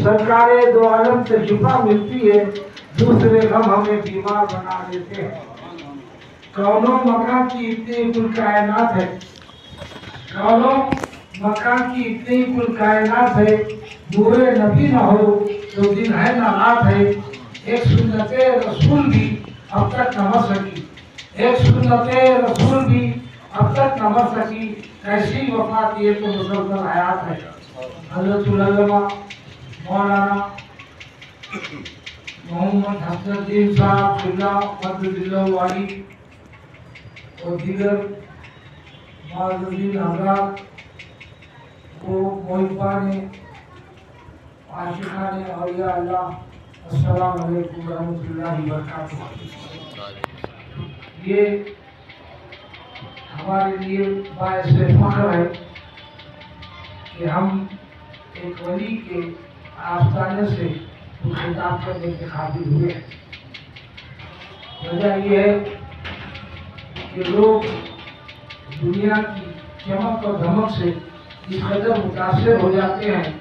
سرکار دو عالم سے شفا ملتی ہے، دوسرے غم ہمیں بیمار بنا دیتے ہیں۔ کونوں مکان کی اتنی کل کائنات ہے، کونوں مکان کی اتنی کل کائنات ہے، نور نبی نہ ہو تو دن ہے نہ رات ہے۔ ایک سنت رسول بھی اب تک نہ مر سکی، ایک سنت رسول بھی اب تک نہ مر سکی، کیسی وفات یہ تو مسلسل حیات ہے۔ حضرت العلماء مولانا محمد حسن الدین صاحب اللہ مدد اللہ والی اور دیگر معززین حضرات کو محبان عاشقان اولیاء اللہ، السلام علیکم ورحمۃ اللہ وبرکاتہ۔ یہ ہمارے لیے باعث فخر ہے کہ ہم ایک ولی کے آستانے سے خطاب کرنے کے قابل ہوئے ہیں۔ وجہ یہ ہے کہ لوگ دنیا کی چمک اور دھمک سے اس قدر متاثر ہو جاتے ہیں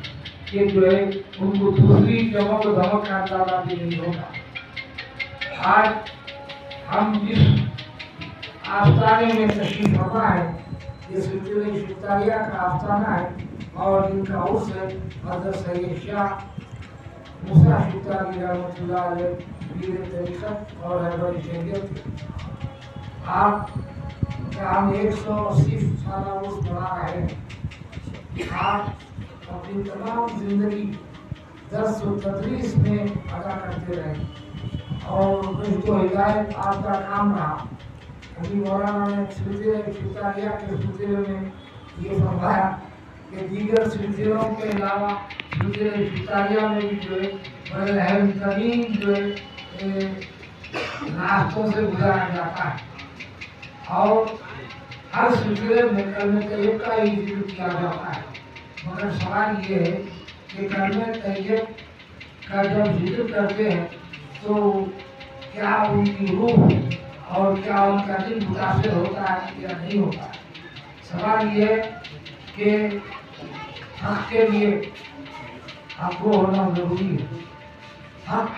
کہ جو ہے ان کو دوسری چمک و دھمک کا اندازہ بھی نہیں ہوتا۔ آج ہم جس آستانے میں تشریف فرما ہے، یہ سلسلہ شفتاریہ کا آستانہ ہے اور ان کا عرس ہے حضرت سید شاہ موسیٰ شفتاری رحمۃ اللہ علیہ پیر طریقت اور رہبر شریعت۔ آپ کا ہم 180 سالہ عرس بنا رہے ہیں۔ آپ اپنی تمام زندگی درس و تدریس میں ادا کرتے رہے اور رشد و ہدایت آپ کا کام رہا۔ ابھی مولانا نے سلسلہ شفتاریہ کے سلسلے میں یہ فرمایا کہ دیگر سلسلوں کے علاوہ سلسلہ شفتاریہ میں بھی جو ہے بڑے اہم ترین جو ہے راستوں سے گزارا جاتا ہے اور ہر سلسلے میں کلمہ طیب کا ہی ذکر کیا جاتا ہے۔ مگر سوال یہ ہے کہ کلمہ طیب کا جب ذکر کرتے ہیں تو کیا ان کی روح اور کیا ان کا دل متاثر ہوتا ہے یا نہیں ہوتا ہے؟ سوال یہ ہے کہ حق کے لیے حق کو ہونا ضروری ہے۔ حق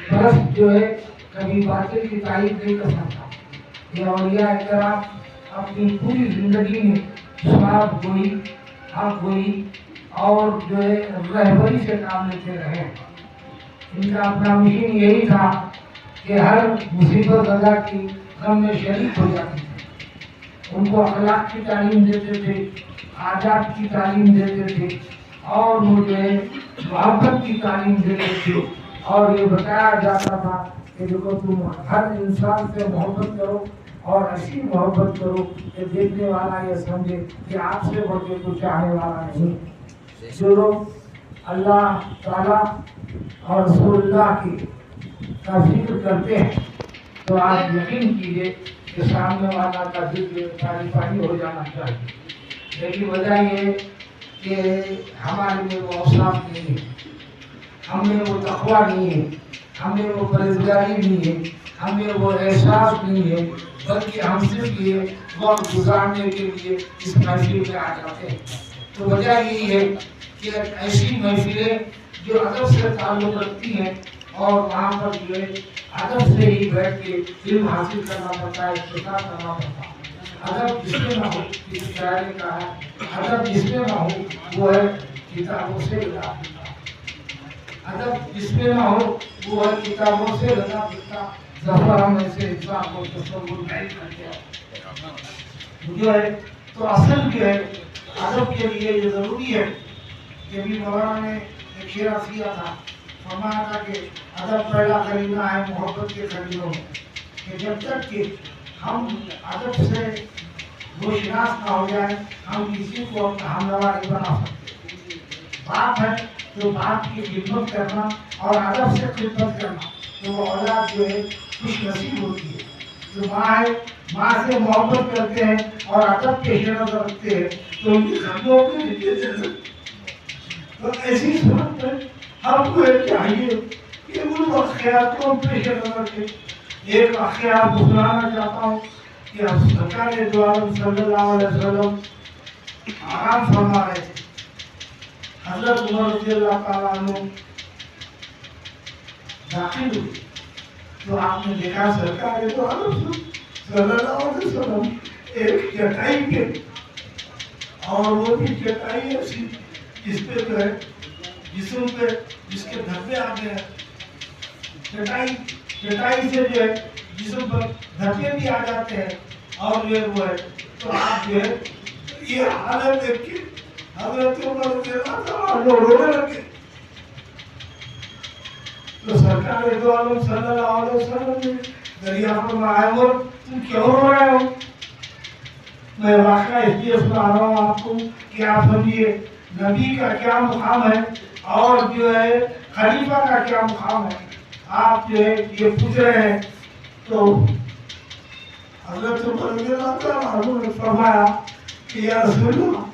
پرست جو ہے کبھی باطل کی تائید نہیں کر سکتا۔ یہ اولیاء کرام اپنی پوری زندگی میں ثواب گوئی، حق گوئی اور جو ہے رہبری سے کام لیتے رہے۔ ان کا اپنا مشن یہی تھا کہ ہر مصیبت ادا کی غم میں شریک ہو جاتی تھی۔ ان کو اخلاق کی تعلیم دیتے تھے، آداب کی تعلیم دیتے تھے اور وہ جو ہے محبت کی تعلیم دیتے تھے اور یہ بتایا جاتا تھا کہ دیکھو تم ہر انسان سے محبت کرو اور ایسی محبت کرو کہ دیکھنے والا یہ سمجھے کہ آپ سے بڑھ کے کوئی چاہنے والا نہیں۔ جو لوگ اللہ تعالیٰ اور رسول اللہ کی کا ذکر کرتے ہیں تو آپ یقین کیجئے کہ سامنے والا کا ذکر پانی پانی ہو جانا چاہیے۔ لیکن وجہ یہ کہ ہمارے میں وہ اوصاف نہیں ہے، ہم میں وہ تقویٰ نہیں ہے، ہم میں وہ پرہیزگاری نہیں ہے، ہم میں وہ احساس نہیں ہے، بلکہ ہم صرف یہ وقت گزارنے کے لیے اس محفل میں آ جاتے ہیں۔ تو وجہ یہی ہے کہ ایسی محفلیں جو ادب سے تعلق رکھتی ہیں اور وہاں پر جو ہے ادب سے ہی بیٹھ کے علم حاصل کرنا پڑتا ہے، استفادہ کرنا پڑتا ہے۔ ادب جس میں نہ ہو، کسی شاعر نے کہا ہے ادب جس میں نہ ہو وہ ہے کتابوں سے لگا پھرتا۔ ادب جس میں نہ ہو وہ ہے کتابوں سے لگا پھرتا، ظفر ہم ایسے انسان کو تصور نہیں کرتے جو ہے۔ تو اصل جو ہے ادب کے لیے یہ ضروری ہے کہ بھی مولانا نے ایک شعر کیا تھا، فرمایا تھا کہ ادب پہلا کریمہ ہے محبت کے کریموں میں، کہ جب تک کہ ہم ادب سے وہ شناس نہ ہو جائیں ہم کسی کو اپنا ہمنوا نہیں بنا سکتے۔ باپ ہے تو باپ کی خدمت کرنا اور ادب سے خدمت کرنا تو وہ اولاد جو ہے خوش نصیب ہوتی ہے۔ جو ماں ہے ماں سے محبت کرتے ہیں اور ادب پیش نظر رکھتے ہیں تو ان کی خدمت میں دیتے ہیں۔ تو ایسی صورت میں ہم کو چاہیے کہ ان واقعات کو پیش نظر رکھیں۔ ایک واقعہ آپ کو سنانا چاہتا ہوں کہ سرکار دو عالم صلی اللہ علیہ وسلم آرام فرما رہے تھے۔ حضرت عمر رضی اللہ تعالیٰ عنہ داخل ہوئی تو آپ نے دیکھا سرکار تو عالم صلی اللہ علیہ وسلم ایک چٹائی پہ، اور وہ بھی چٹائی ایسی جس پہ جو ہے جسم پہ جس کے دھبے آ گئے، چٹائی سے جو ہے جسم پر دھبے بھی آ جاتے ہیں، اور جو ہے وہ ہے تو آپ جو ہے یہ حالت دیکھ کے حضرت عمر رضی اللہ تعالیٰ عنہ رونے لگے. تو سرکار دو عالم صلی اللہ علیہ وسلم نے دریا فرمایا عمر تم کیوں رو رہے ہو؟ میں واقعہ اس لیے سنا رہا ہوں آپ کو کہ آپ سمجھیے نبی کا کیا مقام ہے اور جو ہے خلیفہ کا کیا مقام ہے. آپ جو ہے یہ پوچھ رہے ہیں. تو حضرت عمر رضی اللہ تعالیٰ عنہ نے فرمایا کہ یا رسول اللہ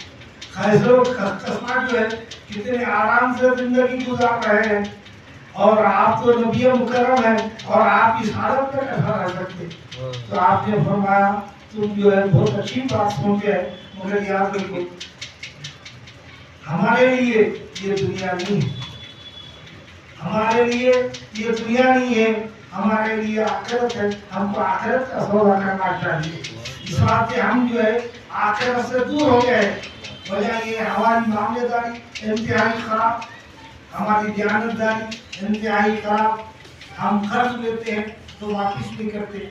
خیزر و کسنا جو ہے کتنے آرام سے زندگی گزار رہے ہیں، اور آپ تو نبی مکرم ہیں اور آپ اس حالت میں کیسا رہ سکتے؟ تو آپ نے فرمایا تم جو ہے بہت اچھی بات سنتے ہیں، مگر یاد رکھو ہمارے لیے یہ دنیا نہیں ہے، ہمارے لیے یہ دنیا نہیں ہے، ہمارے لیے آخرت ہے. ہم کو آخرت کا سودا کرنا چاہیے. اس بات سے ہم جو ہے آخرت سے دور ہو گئے. وجہ یہ ہماری معاملے داری انتہائی خراب، ہماری دیانتداری انتہائی خراب. ہم خرچ لیتے ہیں تو واپس نہیں کرتے،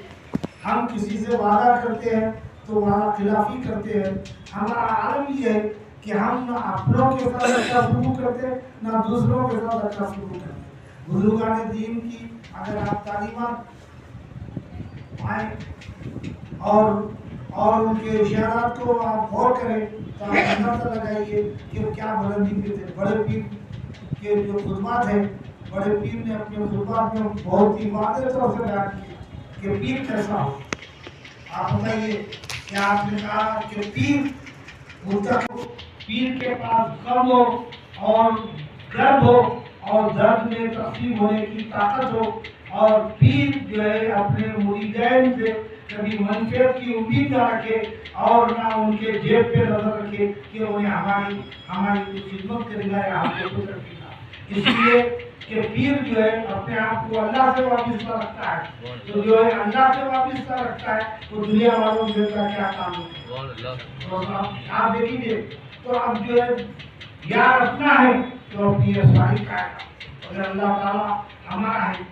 ہم کسی سے وعدہ کرتے ہیں تو وعدہ خلافی کرتے ہیں. ہمارا عالم یہ ہے کہ ہم نہ اپنوں کے ساتھ اچھا سلوک کرتے نہ دوسروں کے ساتھ اچھا سلوک کرتے. بزرگان دین کی اگر آپ تعلیمات پائیں اور ان کے اشارات کو آپ غور کریں تو آپ اندازہ لگائیے کہ کیا بلندی پہ تھے. بڑے پیر کے جو خطبات ہیں، بڑے پیر نے اپنے خطبات میں بہت ہی واضح طور سے بیان کیا کہ پیر کیسا ہو. آپ بتائیے کہ آپ نے کہا کہ پیر متقی ہو، پیر کے پاس غم ہو اور درد ہو اور درد میں تقسیم ہونے کی طاقت ہو، اور پیر جو ہے اپنے مریدین سے کبھی منفعت کی امید نہ رکھے اور نہ ان کے جیب پہ نظر رکھے کہ انہیں ہماری خدمت کرے گا یا ہم کو کچھ رکھے گا. اس لیے کہ پیر جو ہے اپنے آپ کو اللہ سے وابستہ رکھتا ہے. تو جو ہے اللہ سے وابستہ رکھتا ہے وہ دنیا والوں سے کیا کام ہے. آپ دیکھیے تو اب جو ہے یار اپنا ہے تو اپنی اساری کا ہے. اگر اللہ تعالیٰ ہمارا ہے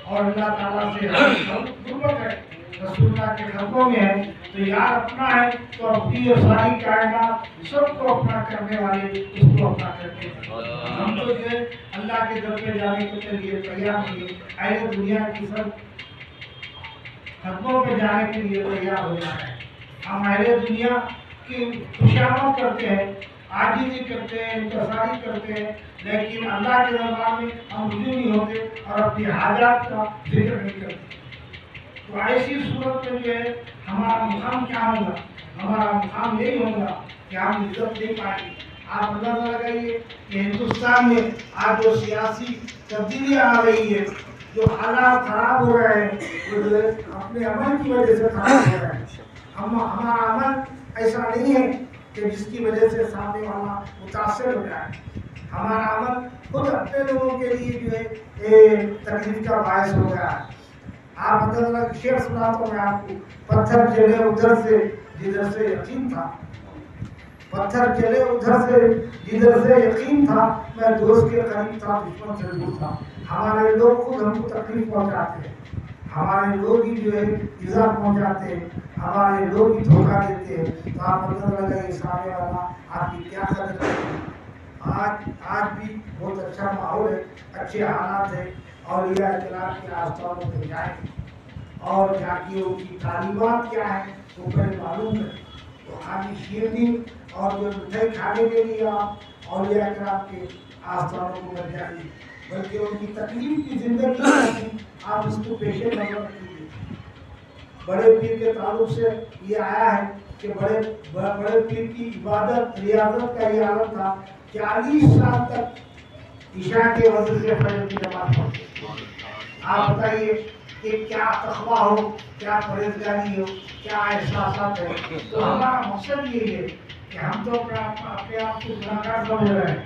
اور اللہ تعالیٰ سے غربت ہے، رسول اللہ کے خطوں میں ہے، تو یار اپنا ہے تو اپنی ساری کائنات سب کو اپنا کرنے والے اس کو اپنا کرتے ہیں. ہم تو جو ہے اللہ کے در پہ جانے کے لیے تیار ہوئے، اہل دنیا کی سب خطوں پہ جانے کے لیے تیار ہو جانا ہے. ہم اہل دنیا کی خوشامد کرتے ہیں، عاجزی کرتے ہیں، انکساری کرتے ہیں، لیکن اللہ کے دربار میں ہم رجوع نہیں ہوتے اور اپنی حاجات کا ذکر نہیں کرتے. تو ایسی صورت میں جو ہے ہمارا مقام کیا ہوگا؟ ہمارا مقام یہی ہوگا کہ ہم عزت دے پائیں. آپ اندازہ لگائیے کہ ہندوستان میں آج جو سیاسی تبدیلیاں آ رہی ہے، جو حالات خراب ہو رہے ہیں، وہ جو ہے اپنے عمل کی وجہ سے خراب ہو رہے ہیں. ہمارا عمل ایسا نہیں ہے کہ جس کی وجہ سے سامنے والا متاثر ہو جائے. ہمارا عمل خود اپنے لوگوں کے لیے جو ہے تکلیف کا باعث ہو گیا ہے. آپ اندر شعر سناتا ہوں میں آپ کو. پتھر چلے ادھر سے جدھر سے یقین تھا، پتھر چلے ادھر سے جدھر سے یقین تھا، میں دوست کے قریب تھا دشمن سے دور تھا. ہمارے لوگ خود ہم کو تکلیف پہنچاتے ہیں، ہمارے لوگ ہی جو ہے ایذا پہنچاتے ہیں، ہمارے لوگ ہی دھوکہ دیتے ہیں. تو آپ اندازہ لگائیے سامنے والا آپ کی کیا قدر کرتے ہیں. آج بھی بہت اچھا ماحول ہے، اچھے حالات ہیں. اولیاء کرام کے آستانوں پہ جائیں اور جا کے ان کی تعلیمات کیا ہے وہ پہلے معلوم کریں. تو خالی شیر نہیں اور جو مٹھائی کھانے کے لیے آپ اولیاء کرام کے آستانوں کو مت جائیے، بلکہ ان کی تکلیف کی زندگی آپ اس کو پیش نظر رکھیے. بڑے پیر کے تعلق سے یہ آیا ہے کہ بڑے پیر کی عبادت ریاضت کا یہ عالم تھا. 40 سال تک عشاء کے وضو سے فجر کی نماز پڑھتے. آپ بتائیے کہ کیا تقویٰ ہو، کیا پرہیزگاری ہو، کیا احساسات ہے. تو ہمارا مقصد یہی ہے کہ ہم تو اپنے آپ کو گناہگار سمجھ رہے ہیں،